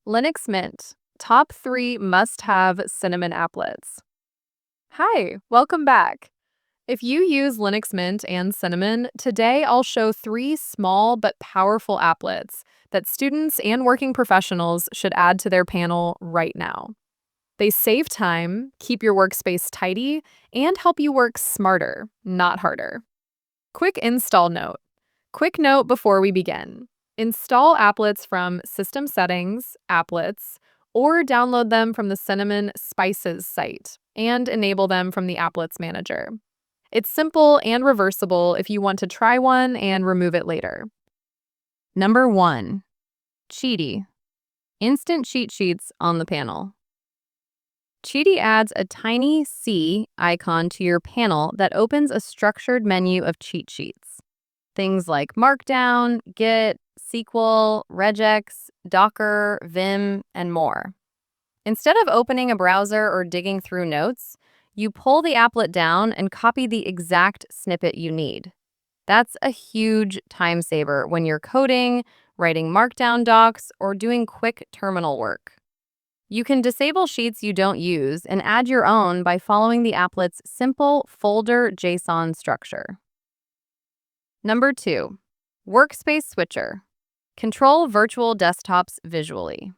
Linux Mint, top 3 must-have cinnamon applets. Hi, welcome back. If you use Linux Mint and Cinnamon, today I'll show 3 small but powerful applets that students and working professionals should add to their panel right now. They save time, keep your workspace tidy, and help you work smarter, not harder. Quick install note. Quick note before we begin. Install applets from System Settings, Applets, or download them from the Cinnamon Spices site and enable them from the Applets Manager. It's simple and reversible if you want to try one and remove it later. Number 1. Cheaty. Instant cheat sheets on the panel. Cheaty adds a tiny C icon to your panel that opens a structured menu of cheat sheets. Things like Markdown, Git, SQL, regex, Docker, Vim, and more. Instead of opening a browser or digging through notes, you pull the applet down and copy the exact snippet you need. That's a huge time saver when you're coding, writing Markdown docs, or doing quick terminal work. You can disable sheets you don't use and add your own by following the applet's simple folder JSON structure. Number 2. Workspace Switcher. Control virtual desktops visually.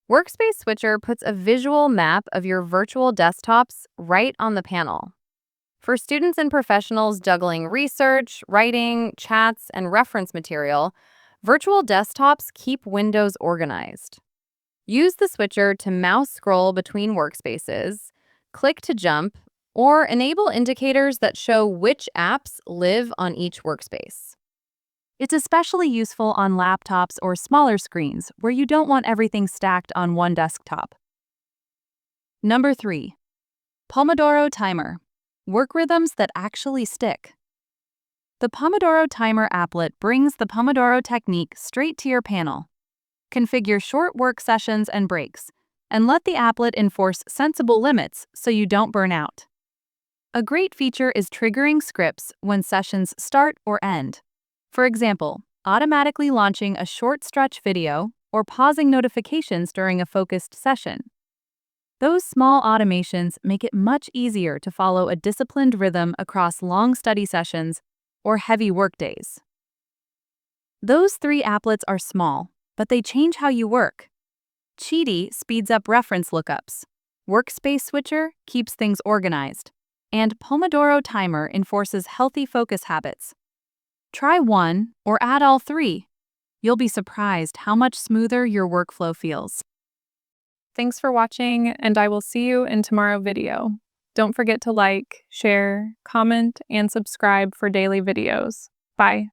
Workspace Switcher puts a visual map of your virtual desktops right on the panel. For students and professionals juggling research, writing, chats, and reference material, virtual desktops keep windows organized. Use the switcher to mouse scroll between workspaces, click to jump, or enable indicators that show which apps live on each workspace. It's especially useful on laptops or smaller screens where you don't want everything stacked on one desktop. Number 3. Pomodoro Timer. Work rhythms that actually stick. The Pomodoro Timer applet brings the Pomodoro technique straight to your panel. Configure short work sessions and breaks, and let the applet enforce sensible limits so you don't burn out. A great feature is triggering scripts when sessions start or end. For example, automatically launching a short stretch video or pausing notifications during a focused session. Those small automations make it much easier to follow a disciplined rhythm across long study sessions or heavy work days. Those 3 applets are small, but they change how you work. Cheaty speeds up reference lookups. Workspace Switcher keeps things organized. And Pomodoro Timer enforces healthy focus habits. Try one or add all 3. You'll be surprised how much smoother your workflow feels. Thanks for watching, and I will see you in tomorrow's video. Don't forget to like, share, comment, and subscribe for daily videos. Bye.